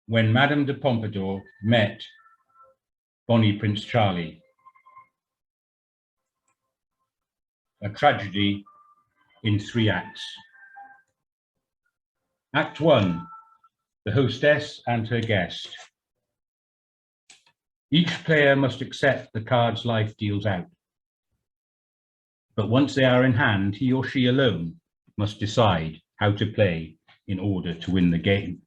when Madame de Pompadour met Bonnie Prince Charlie. A tragedy in 3 acts. Act 1, the hostess and her guest. Each player must accept the cards life deals out. But once they are in hand, he or she alone must decide how to play in order to win the game.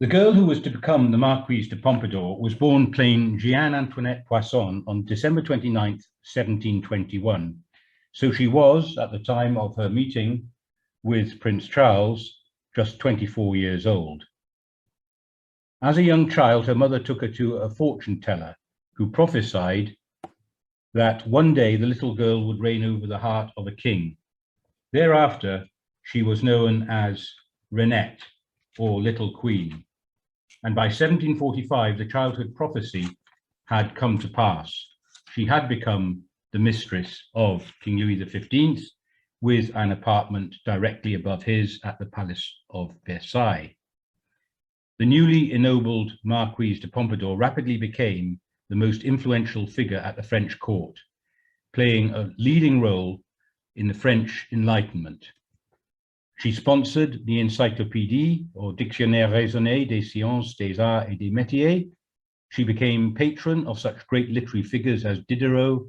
The girl who was to become the Marquise de Pompadour was born plain Jeanne Antoinette Poisson on December 29th, 1721. So she was, at the time of her meeting with Prince Charles, just 24 years old. As a young child, her mother took her to a fortune teller who prophesied that one day the little girl would reign over the heart of a king. Thereafter, she was known as Renette, or Little Queen. And by 1745, the childhood prophecy had come to pass. She had become the mistress of King Louis XV, with an apartment directly above his at the Palace of Versailles. The newly ennobled Marquise de Pompadour rapidly became the most influential figure at the French court, playing a leading role in the French Enlightenment. She sponsored the Encyclopédie, or Dictionnaire raisonné des sciences, des arts et des métiers. She became patron of such great literary figures as Diderot,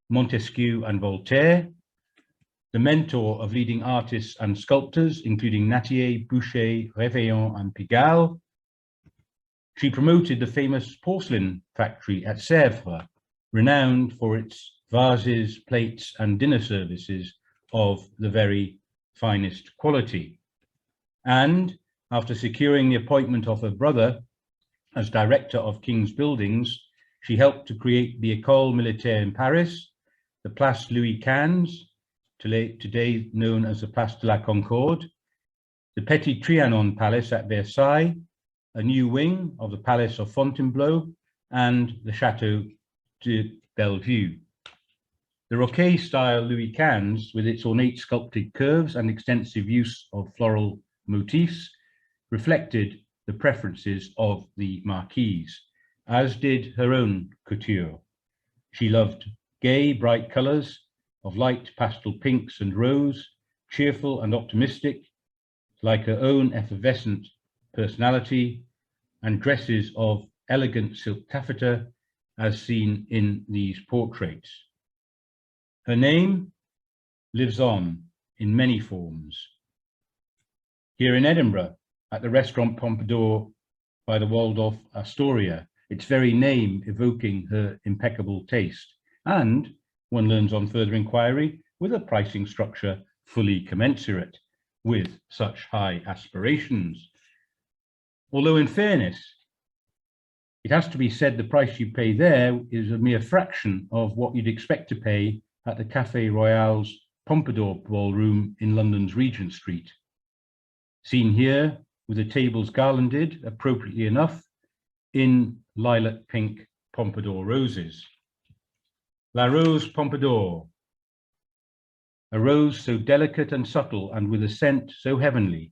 Montesquieu, and Voltaire, the mentor of leading artists and sculptors, including Nattier, Boucher, Réveillon, and Pigalle. She promoted the famous porcelain factory at Sèvres, renowned for its vases, plates, and dinner services of the very finest quality. And after securing the appointment of her brother as director of King's Buildings, she helped to create the École Militaire in Paris, the Place Louis XV, today known as the Place de la Concorde, the Petit Trianon Palace at Versailles, a new wing of the Palace of Fontainebleau, and the Château de Bellevue. The Roquet-style Louis XV, with its ornate sculpted curves and extensive use of floral motifs, reflected the preferences of the Marquise, as did her own couture. She loved gay, bright colours of light pastel pinks and rose, cheerful and optimistic, like her own effervescent personality, and dresses of elegant silk taffeta, as seen in these portraits. Her name lives on in many forms. Here in Edinburgh, at the restaurant Pompadour by the Waldorf Astoria, its very name evoking her impeccable taste, and, one learns on further inquiry, with a pricing structure fully commensurate with such high aspirations. Although in fairness, it has to be said the price you pay there is a mere fraction of what you'd expect to pay at the Café Royal's Pompadour Ballroom in London's Regent Street. Seen here with the tables garlanded, appropriately enough, in lilac pink Pompadour roses. La Rose Pompadour, a rose so delicate and subtle and with a scent so heavenly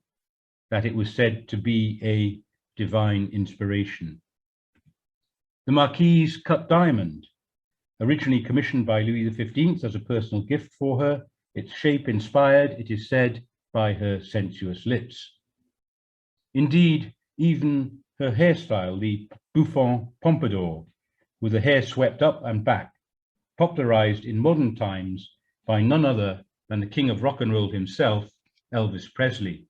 that it was said to be a divine inspiration. The Marquise Cut Diamond, originally commissioned by Louis XV as a personal gift for her, its shape inspired, it is said, by her sensuous lips. Indeed, even her hairstyle, the bouffant pompadour, with the hair swept up and back, popularized in modern times by none other than the king of rock and roll himself, Elvis Presley.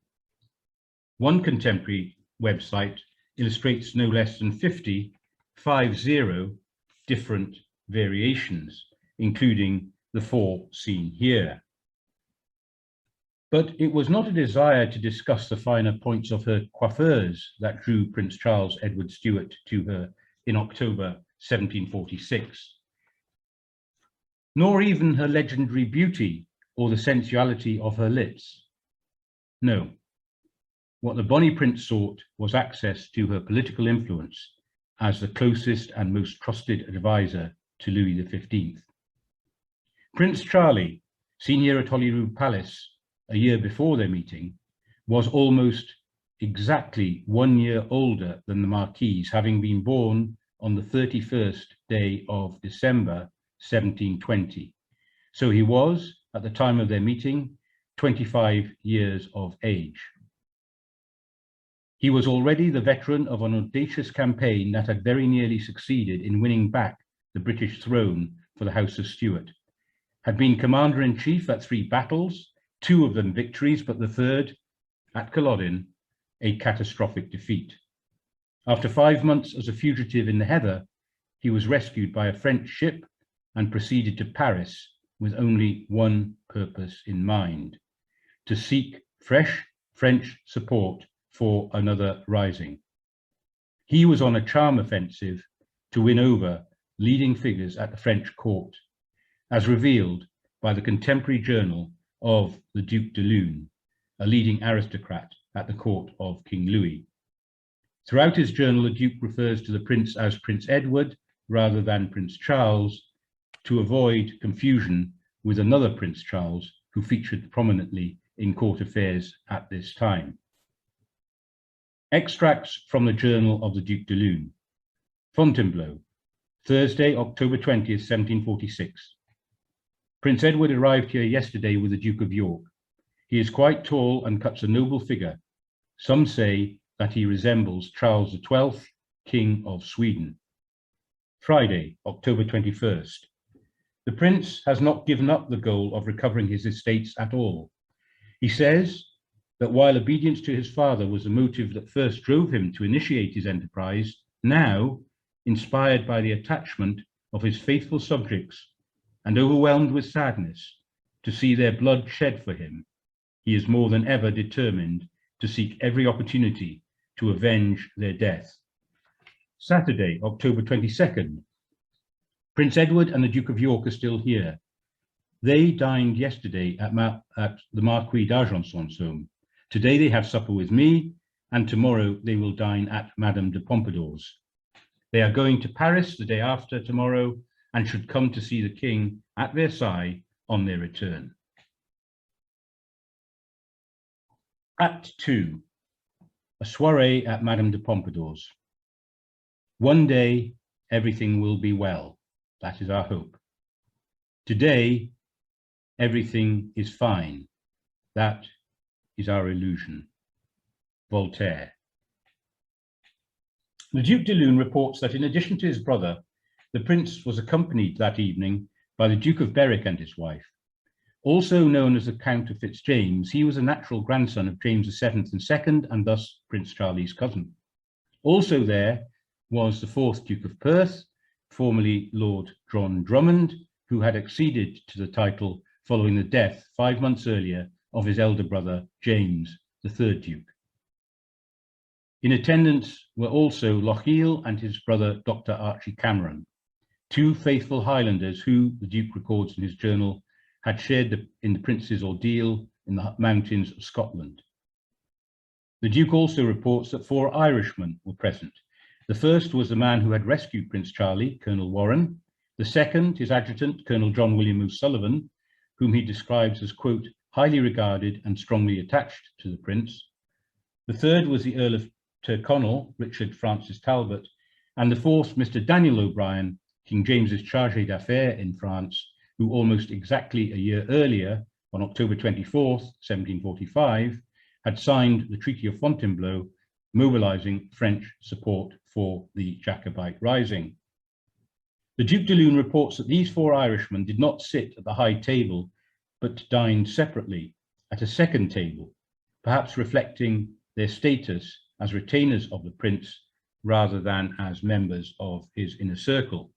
One contemporary website illustrates no less than 50 different variations, including the 4 seen here. But it was not a desire to discuss the finer points of her coiffures that drew Prince Charles Edward Stuart to her in October 1746, nor even her legendary beauty or the sensuality of her lips. No, what the Bonnie Prince sought was access to her political influence as the closest and most trusted advisor to Louis XV. Prince Charlie, seen here at Holyrood Palace a year before their meeting, was almost exactly 1 year older than the Marquise, having been born on the 31st day of December 1720. So he was, at the time of their meeting, 25 years of age. He was already the veteran of an audacious campaign that had very nearly succeeded in winning back the British throne for the House of Stuart, had been commander-in-chief at 3 battles, 2 of them victories, but the third, at Culloden, a catastrophic defeat. After 5 months as a fugitive in the heather, he was rescued by a French ship and proceeded to Paris with only one purpose in mind: to seek fresh French support for another rising. He was on a charm offensive to win over leading figures at the French court, as revealed by the contemporary journal of the Duc de Luynes, a leading aristocrat at the court of King Louis. Throughout his journal, the Duke refers to the Prince as Prince Edward rather than Prince Charles, to avoid confusion with another Prince Charles who featured prominently in court affairs at this time. Extracts from the journal of the Duc de Luynes. Fontainebleau, Thursday, October 20th, 1746. Prince Edward arrived here yesterday with the Duke of York. He is quite tall and cuts a noble figure. Some say that he resembles Charles XII, King of Sweden. Friday, October 21st. The Prince has not given up the goal of recovering his estates at all. He says that while obedience to his father was the motive that first drove him to initiate his enterprise, now, inspired by the attachment of his faithful subjects and overwhelmed with sadness to see their blood shed for him, he is more than ever determined to seek every opportunity to avenge their death. Saturday, October 22nd. Prince Edward and the Duke of York are still here. They dined yesterday at the Marquis d'Argenson's home. Today they have supper with me, and tomorrow they will dine at Madame de Pompadour's. They are going to Paris the day after tomorrow and should come to see the King at Versailles on their return. Act 2, a soirée at Madame de Pompadour's. One day, everything will be well. That is our hope. Today, everything is fine. That is our illusion. Voltaire. The Duc de Luynes reports that in addition to his brother, the Prince was accompanied that evening by the Duke of Berwick and his wife. Also known as the Count of Fitzjames, he was a natural grandson of James VII and II, and thus Prince Charlie's cousin. Also there was the 4th Duke of Perth, formerly Lord John Drummond, who had acceded to the title following the death 5 months earlier of his elder brother, James, the 3rd Duke. In attendance were also Lochiel and his brother, Dr. Archie Cameron, 2 faithful Highlanders who, the Duke records in his journal, had shared in the Prince's ordeal in the mountains of Scotland. The Duke also reports that 4 Irishmen were present. The first was the man who had rescued Prince Charlie, Colonel Warren. The second, his adjutant, Colonel John William O'Sullivan, whom he describes as, quote, highly regarded and strongly attached to the Prince. The third was the Earl of Tyrconnell, Richard Francis Talbot, and the fourth, Mr. Daniel O'Brien, King James's chargé d'affaires in France, who almost exactly a year earlier, on October 24th, 1745, had signed the Treaty of Fontainebleau, mobilizing French support for the Jacobite rising. The Duc de Luynes reports that these 4 Irishmen did not sit at the high table, but dined separately at a second table, perhaps reflecting their status as retainers of the Prince rather than as members of his inner circle.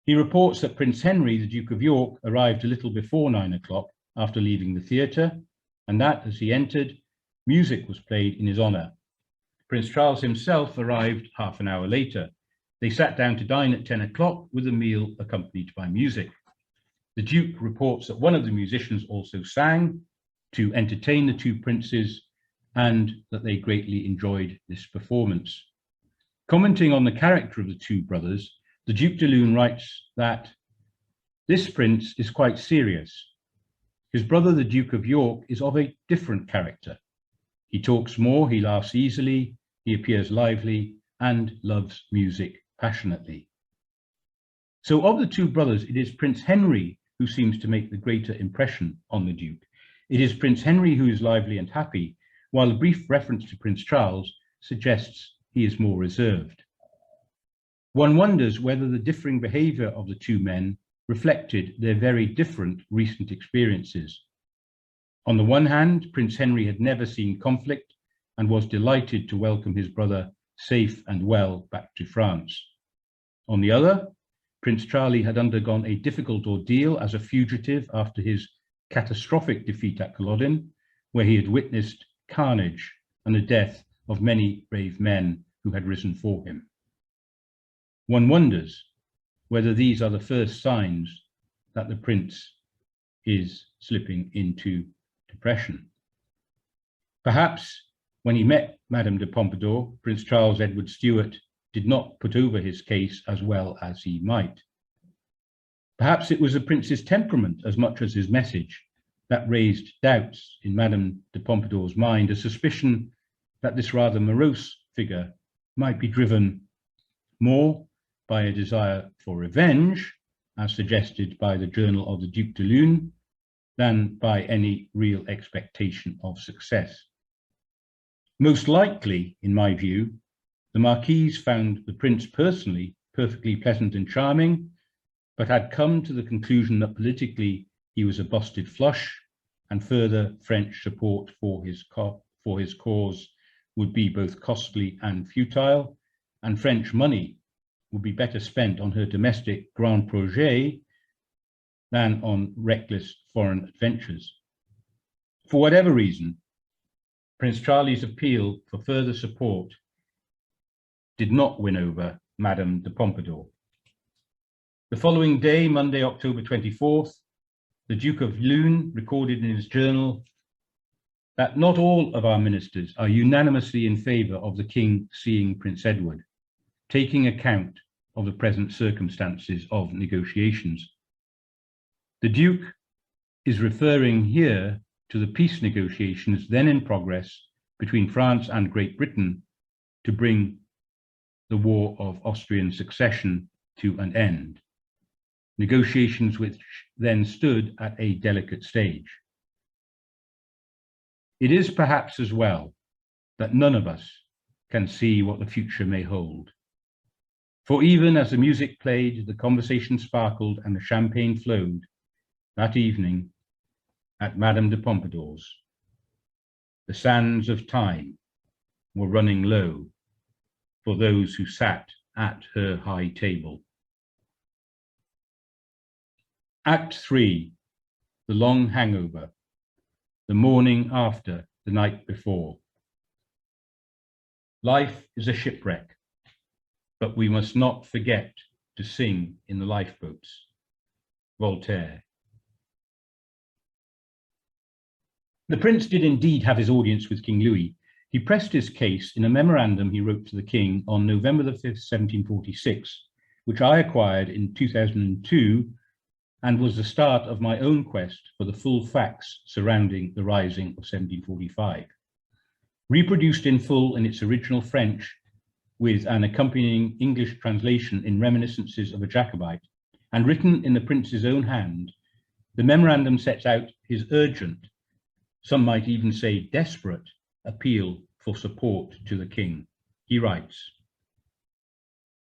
He reports that Prince Henry, the Duke of York, arrived a little before 9 o'clock after leaving the theatre, and that, as he entered, music was played in his honour. Prince Charles himself arrived half an hour later. They sat down to dine at 10 o'clock with a meal accompanied by music. The Duke reports that one of the musicians also sang to entertain the 2 princes and that they greatly enjoyed this performance. Commenting on the character of the 2 brothers, the Duc de Luynes writes that this prince is quite serious. His brother, the Duke of York, is of a different character. He talks more, he laughs easily, he appears lively, and loves music passionately. So of the two brothers, it is Prince Henry who seems to make the greater impression on the Duke. It is Prince Henry who is lively and happy, while a brief reference to Prince Charles suggests he is more reserved. One wonders whether the differing behaviour of the two men reflected their very different recent experiences. On the one hand, Prince Henry had never seen conflict and was delighted to welcome his brother safe and well back to France. On the other, Prince Charlie had undergone a difficult ordeal as a fugitive after his catastrophic defeat at Culloden, where he had witnessed carnage and the death of many brave men who had risen for him. One wonders whether these are the first signs that the prince is slipping into depression. Perhaps when he met Madame de Pompadour, Prince Charles Edward Stuart did not put over his case as well as he might. Perhaps it was the prince's temperament as much as his message that raised doubts in Madame de Pompadour's mind, a suspicion that this rather morose figure might be driven more by a desire for revenge, as suggested by the journal of the Duc de Luynes, than by any real expectation of success. Most likely, in my view, the Marquise found the prince personally perfectly pleasant and charming, but had come to the conclusion that politically he was a busted flush, and further French support for his cause would be both costly and futile, and French money would be better spent on her domestic grand projet than on reckless foreign adventures. For whatever reason, Prince Charlie's appeal for further support did not win over Madame de Pompadour. The following day, Monday, October 24th, the Duke of Luynes recorded in his journal that not all of our ministers are unanimously in favour of the King seeing Prince Edward, taking account of the present circumstances of negotiations. The Duke is referring here to the peace negotiations then in progress between France and Great Britain to bring the War of Austrian Succession to an end, negotiations which then stood at a delicate stage. It is perhaps as well that none of us can see what the future may hold. For even as the music played, the conversation sparkled and the champagne flowed that evening at Madame de Pompadour's, the sands of time were running low for those who sat at her high table. Act 3, the long hangover, the morning after the night before. Life is a shipwreck, but we must not forget to sing in the lifeboats. Voltaire. The prince did indeed have his audience with King Louis. He pressed his case in a memorandum he wrote to the king on November the 5th, 1746, which I acquired in 2002 and was the start of my own quest for the full facts surrounding the rising of 1745. Reproduced in full in its original French with an accompanying English translation in Reminiscences of a Jacobite, and written in the prince's own hand, the memorandum sets out his urgent, some might even say desperate, appeal for support to the king. He writes,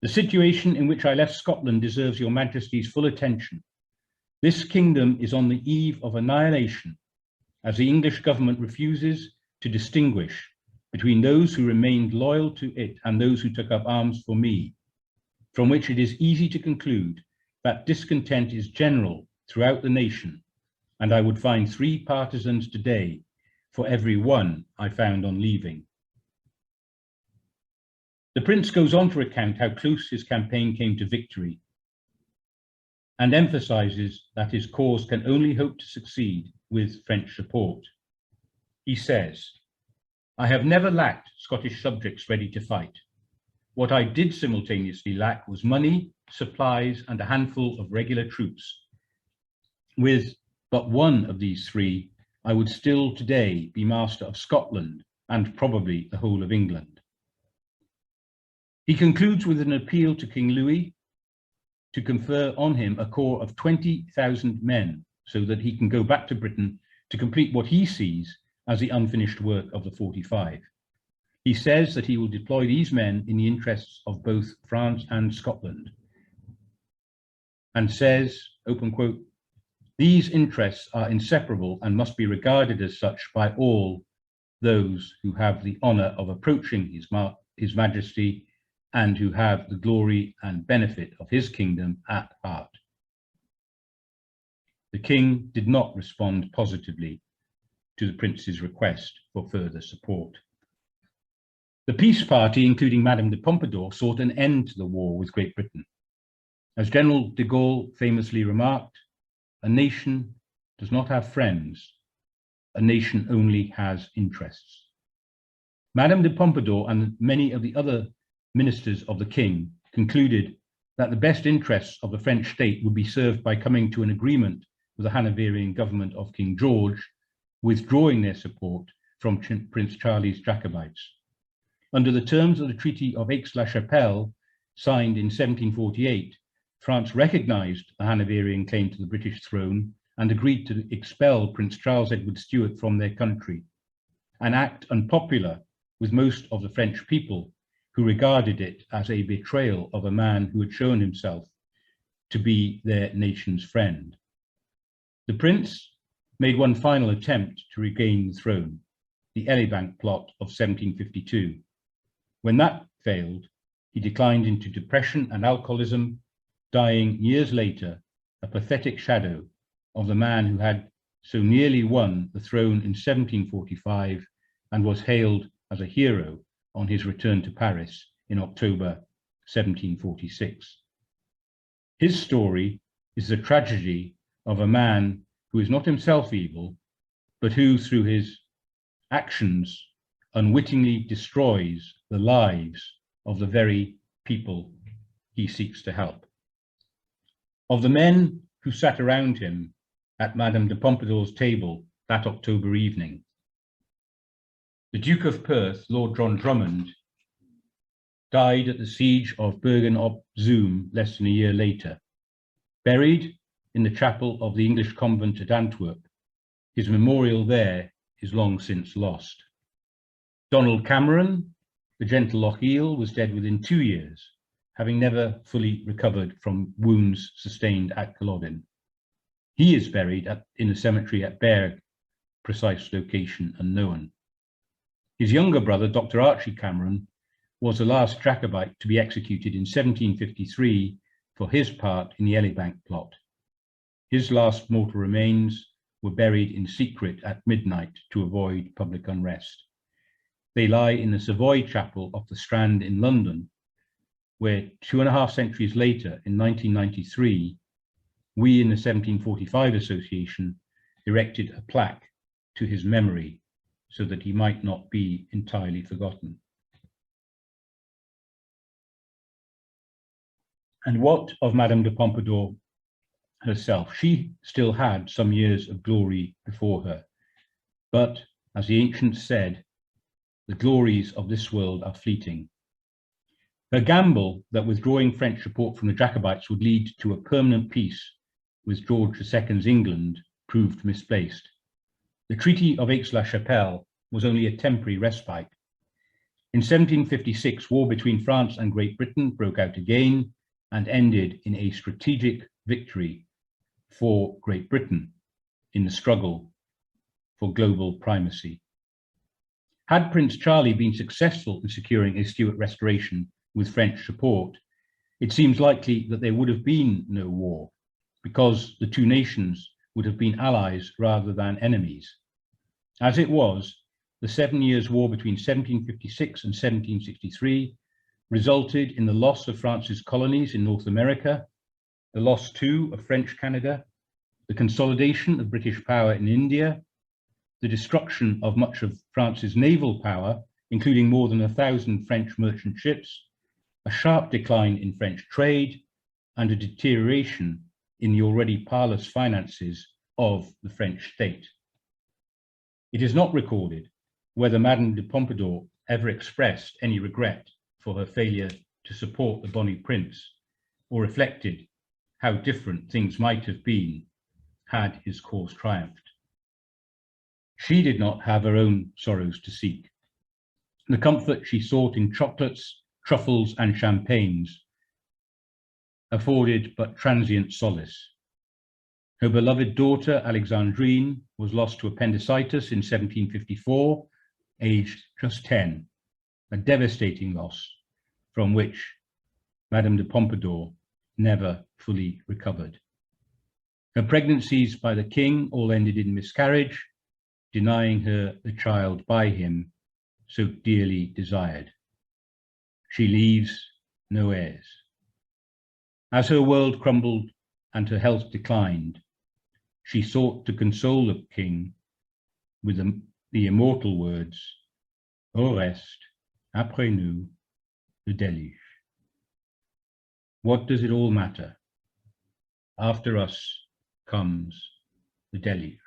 "The situation in which I left Scotland deserves your Majesty's full attention. This kingdom is on the eve of annihilation, as the English government refuses to distinguish between those who remained loyal to it and those who took up arms for me, from which it is easy to conclude that discontent is general throughout the nation, and I would find 3 partisans today for every 1 I found on leaving." The prince goes on to recount how close his campaign came to victory, and emphasizes that his cause can only hope to succeed with French support. He says, "I have never lacked Scottish subjects ready to fight. What I did simultaneously lack was money, supplies, and a handful of regular troops. With but one of these 3, I would still today be master of Scotland and probably the whole of England. He concludes with an appeal to King Louis to confer on him a corps of 20,000 men so that he can go back to Britain to complete what he sees as the unfinished work of the 45. He says that he will deploy these men in the interests of both France and Scotland, and says, open quote, "These interests are inseparable and must be regarded as such by all those who have the honour of approaching His Majesty and who have the glory and benefit of his kingdom at heart." The king did not respond positively to the prince's request for further support. The peace party, including Madame de Pompadour, sought an end to the war with Great Britain. As General de Gaulle famously remarked, "A nation does not have friends, a nation only has interests." Madame de Pompadour and many of the other ministers of the king concluded that the best interests of the French state would be served by coming to an agreement with the Hanoverian government of King George, withdrawing their support from Prince Charlie's Jacobites. Under the terms of the Treaty of Aix-la-Chapelle, signed in 1748, France recognized the Hanoverian claim to the British throne and agreed to expel Prince Charles Edward Stuart from their country, an act unpopular with most of the French people, who regarded it as a betrayal of a man who had shown himself to be their nation's friend. The prince made one final attempt to regain the throne, the Elibank plot of 1752. When that failed, he declined into depression and alcoholism, dying years later, a pathetic shadow of the man who had so nearly won the throne in 1745 and was hailed as a hero on his return to Paris in October 1746. His story is the tragedy of a man who is not himself evil, but who, through his actions, unwittingly destroys the lives of the very people he seeks to help. Of the men who sat around him at Madame de Pompadour's table that October evening, the Duke of Perth, Lord John Drummond, died at the siege of Bergen-op-Zoom less than a year later. Buried in the chapel of the English convent at Antwerp, his memorial there is long since lost. Donald Cameron, the gentle Lochiel, was dead within 2 years, having never fully recovered from wounds sustained at Culloden. He is buried in a cemetery at Berg, precise location unknown. His younger brother, Dr. Archie Cameron, was the last Jacobite to be executed in 1753 for his part in the Elibank plot. His last mortal remains were buried in secret at midnight to avoid public unrest. They lie in the Savoy Chapel of the Strand in London, where 2.5 centuries later, in 1993, we in the 1745 Association erected a plaque to his memory so that he might not be entirely forgotten. And what of Madame de Pompadour herself? She still had some years of glory before her, but as the ancients said, the glories of this world are fleeting. Her gamble that withdrawing French support from the Jacobites would lead to a permanent peace with George II's England proved misplaced. The Treaty of Aix-la-Chapelle was only a temporary respite. In 1756, war between France and Great Britain broke out again and ended in a strategic victory for Great Britain in the struggle for global primacy. Had Prince Charlie been successful in securing a Stuart restoration with French support, it seems likely that there would have been no war, because the two nations would have been allies rather than enemies. As it was, the 7 Years' War between 1756 and 1763 resulted in the loss of France's colonies in North America, the loss too of French Canada, the consolidation of British power in India, the destruction of much of France's naval power, including more than 1,000 French merchant ships, a sharp decline in French trade, and a deterioration in the already parlous finances of the French state. It is not recorded whether Madame de Pompadour ever expressed any regret for her failure to support the bonny prince, or reflected how different things might have been had his cause triumphed. She did not have her own sorrows to seek. The comfort she sought in chocolates, truffles, and champagnes afforded but transient solace. Her beloved daughter, Alexandrine, was lost to appendicitis in 1754, aged just 10, a devastating loss from which Madame de Pompadour never fully recovered. Her pregnancies by the king all ended in miscarriage, denying her the child by him so dearly desired. She leaves no heirs. As her world crumbled and her health declined, she sought to console the king with the immortal words, Au reste, après nous, le déluge. What does it all matter? After us comes the deluge.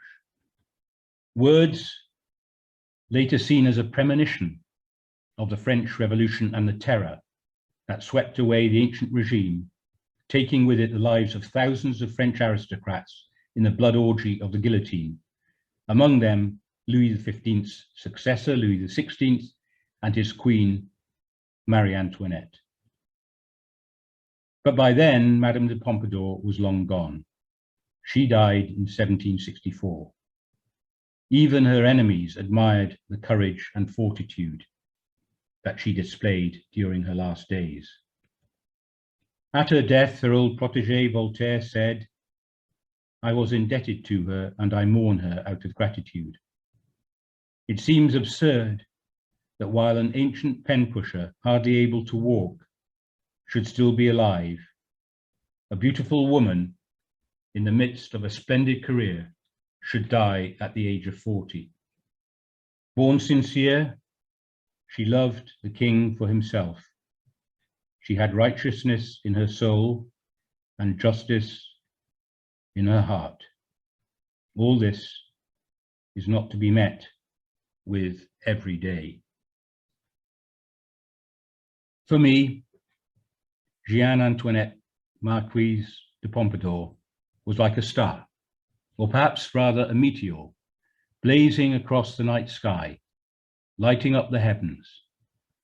Words later seen as a premonition of the French Revolution and the terror that swept away the ancient regime, taking with it the lives of thousands of French aristocrats in the blood orgy of the guillotine, among them Louis XV's successor, Louis XVI, and his queen, Marie Antoinette. But by then, Madame de Pompadour was long gone. She died in 1764. Even her enemies admired the courage and fortitude that she displayed during her last days. At her death, her old protégé Voltaire said, "I was indebted to her and I mourn her out of gratitude." It seems absurd that while an ancient pen pusher, hardly able to walk, should still be alive, a beautiful woman in the midst of a splendid career should die at the age of 40. Born sincere, she loved the king for himself. She had righteousness in her soul and justice in her heart. All this is not to be met with every day. For me, Jeanne Antoinette, Marquise de Pompadour, was like a star, or perhaps rather a meteor, blazing across the night sky, lighting up the heavens,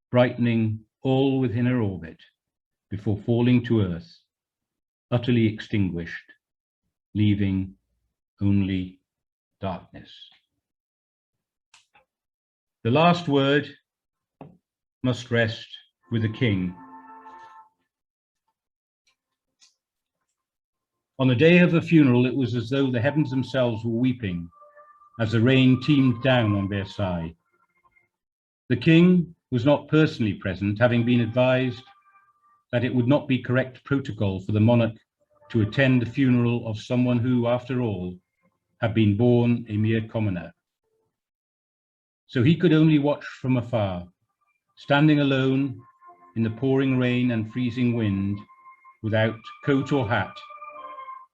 brightening all within her orbit, before falling to earth, utterly extinguished, leaving only darkness. The last word must rest with the king. On the day of her funeral, it was as though the heavens themselves were weeping as the rain teemed down on Versailles. The king was not personally present, having been advised that it would not be correct protocol for the monarch to attend the funeral of someone who, after all, had been born a mere commoner. So he could only watch from afar, standing alone in the pouring rain and freezing wind, without coat or hat,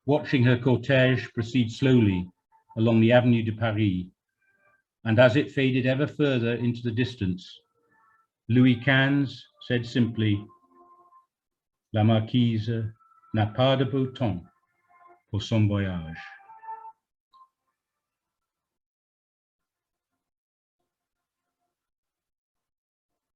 watching her cortege proceed slowly along the Avenue de Paris, and as it faded ever further into the distance, Louis XV said simply, "La marquise n'a pas de beau temps pour son voyage."